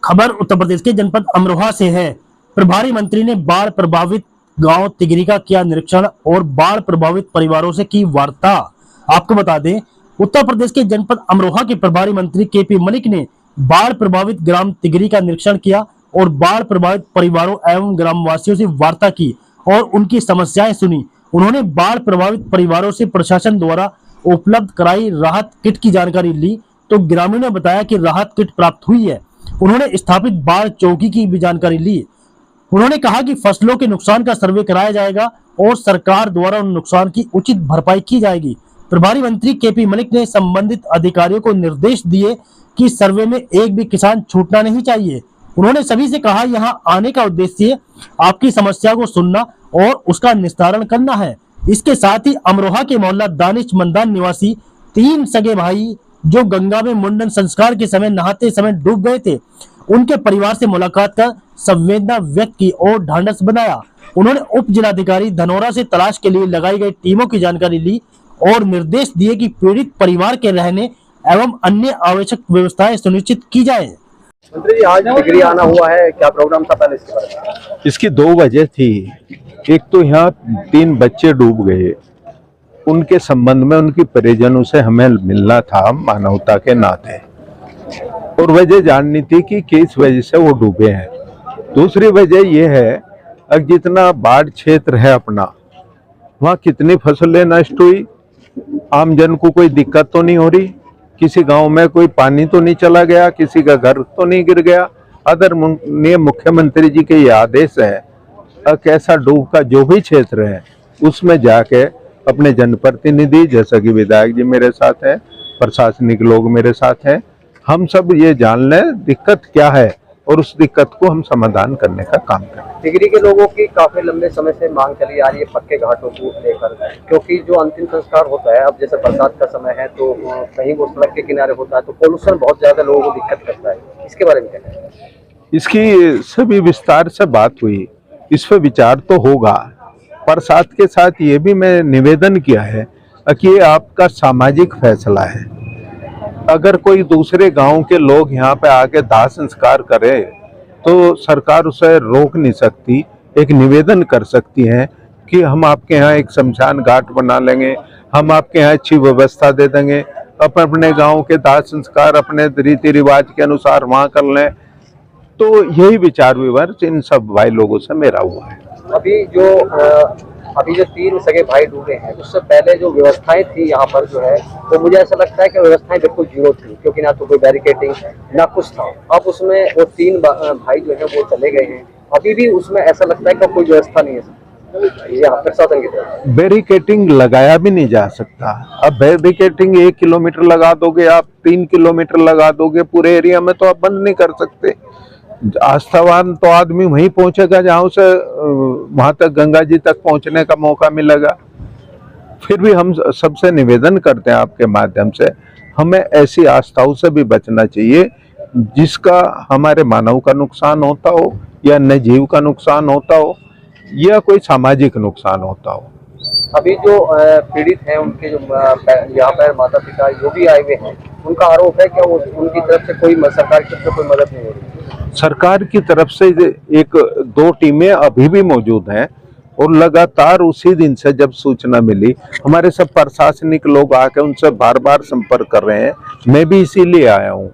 खबर उत्तर प्रदेश के जनपद अमरोहा से है। प्रभारी मंत्री ने बाढ़ प्रभावित गांव तिगरी का किया निरीक्षण और बाढ़ प्रभावित परिवारों से की वार्ता। आपको बता दें, उत्तर प्रदेश के जनपद अमरोहा के प्रभारी मंत्री केपी मलिक ने बाढ़ प्रभावित ग्राम तिगरी का निरीक्षण किया और बाढ़ प्रभावित परिवारों एवं ग्रामवासियों से वार्ता की और उनकी समस्याएं सुनी। उन्होंने बाढ़ प्रभावित परिवारों से प्रशासन द्वारा उपलब्ध कराई राहत किट की जानकारी ली, तो ग्रामीणों ने बताया कि राहत किट प्राप्त हुई है। उन्होंने स्थापित बाढ़ चौकी की भी जानकारी ली। उन्होंने कहा कि फसलों के नुकसान का सर्वे कराया जाएगा और सरकार द्वारा उन नुकसान की उचित भरपाई की जाएगी। प्रभारी मंत्री केपी मलिक ने संबंधित अधिकारियों को निर्देश दिए कि सर्वे में एक भी किसान छूटना नहीं चाहिए। उन्होंने सभी से कहा, यहाँ आने का उद्देश्य आपकी समस्या को सुनना और उसका निस्तारण करना है। इसके साथ ही अमरोहा के मोहल्ला दानिश मंदान निवासी 3 सगे भाई जो गंगा में मुंडन संस्कार के समय नहाते समय डूब गए थे, उनके परिवार से मुलाकात कर संवेदना व्यक्त की और ढांढस बनाया। उन्होंने उप जिलाधिकारी धनोरा से तलाश के लिए लगाई गई टीमों की जानकारी ली और निर्देश दिए कि पीड़ित परिवार के रहने एवं अन्य आवश्यक व्यवस्थाएं सुनिश्चित की जाए। मंत्री जी, आज तिगरी आना हुआ है, क्या प्रोग्राम था पहले इसके बारे में? इसकी 2 वजह थी। एक तो यहाँ 3 बच्चे डूब गए, उनके संबंध में उनकी परिजनों से हमें मिलना था मानवता के नाते, और वजह जाननी थी कि किस वजह से वो डूबे हैं। दूसरी वजह ये है, अब जितना बाढ़ क्षेत्र है अपना, वहाँ कितनी फसलें नष्ट हुई, आमजन को कोई दिक्कत तो नहीं हो रही, किसी गांव में कोई पानी तो नहीं चला गया, किसी का घर तो नहीं गिर गया। आदरणीय मुख्यमंत्री जी के ये आदेश है, कैसा डूब का जो भी क्षेत्र है उसमें जाके अपने जनप्रतिनिधि जैसा कि विधायक जी मेरे साथ हैं, प्रशासनिक लोग मेरे साथ हैं, हम सब ये जान लें दिक्कत क्या है और उस दिक्कत को हम समाधान करने का काम करें। तिगरी के लोगों की काफी लंबे समय से मांग चली आ रही है पक्के घाटों को लेकर, क्योंकि जो अंतिम संस्कार होता है, अब जैसे बरसात का समय है तो कहीं वो सड़क के किनारे होता है तो पोल्यूशन बहुत ज्यादा लोगों को दिक्कत करता है, इसके बारे में क्या है? इसकी सभी विस्तार से बात हुई, इस पर विचार तो होगा, पर साथ के साथ ये भी मैं निवेदन किया है कि ये आपका सामाजिक फैसला है। अगर कोई दूसरे गांव के लोग यहाँ पे आके दाह संस्कार करे तो सरकार उसे रोक नहीं सकती। एक निवेदन कर सकती है कि हम आपके यहाँ एक शमशान घाट बना लेंगे, हम आपके यहाँ अच्छी व्यवस्था दे देंगे, अपने गांव के दाह संस्कार अपने रीति रिवाज के अनुसार वहाँ कर लें। तो यही विचार विमर्श इन सब भाई लोगों से मेरा हुआ है। अभी जो 3 सगे भाई डूबे हैं, उससे पहले जो व्यवस्थाएं थी यहाँ पर जो है, तो मुझे ऐसा लगता है कि व्यवस्थाएं बिल्कुल जीरो थी, क्योंकि ना तो कोई बैरिकेडिंग ना कुछ था। अब उसमें वो 3 भाई जो है वो चले गए हैं, अभी भी उसमें ऐसा लगता है कि कोई व्यवस्था नहीं है यहाँ प्रशासन की तरफ। बैरिकेडिंग लगाया भी नहीं जा सकता। अब बैरिकेडिंग 1 किलोमीटर लगा दोगे, आप 3 किलोमीटर लगा दोगे पूरे एरिया में, तो आप बंद नहीं कर सकते। आस्थावान तो आदमी वहीं पहुंचेगा जहां से वहां तक गंगा जी तक पहुंचने का मौका मिलेगा। फिर भी हम सबसे निवेदन करते हैं आपके माध्यम से, हमें ऐसी आस्थाओं से भी बचना चाहिए जिसका हमारे मानव का नुकसान होता हो या अन्य जीव का नुकसान होता हो या कोई सामाजिक नुकसान होता हो। अभी जो पीड़ित हैं, उनके जो यहाँ पर माता पिता जो भी आए हुए हैं, उनका आरोप है कि उनकी तरफ से कोई सरकार की तरफ से कोई मदद नहीं हो रही। सरकार की तरफ से 1-2 टीमें अभी भी मौजूद हैं और लगातार उसी दिन से जब सूचना मिली, हमारे सब प्रशासनिक लोग आके उनसे बार बार संपर्क कर रहे हैं। मैं भी इसीलिए आया हूँ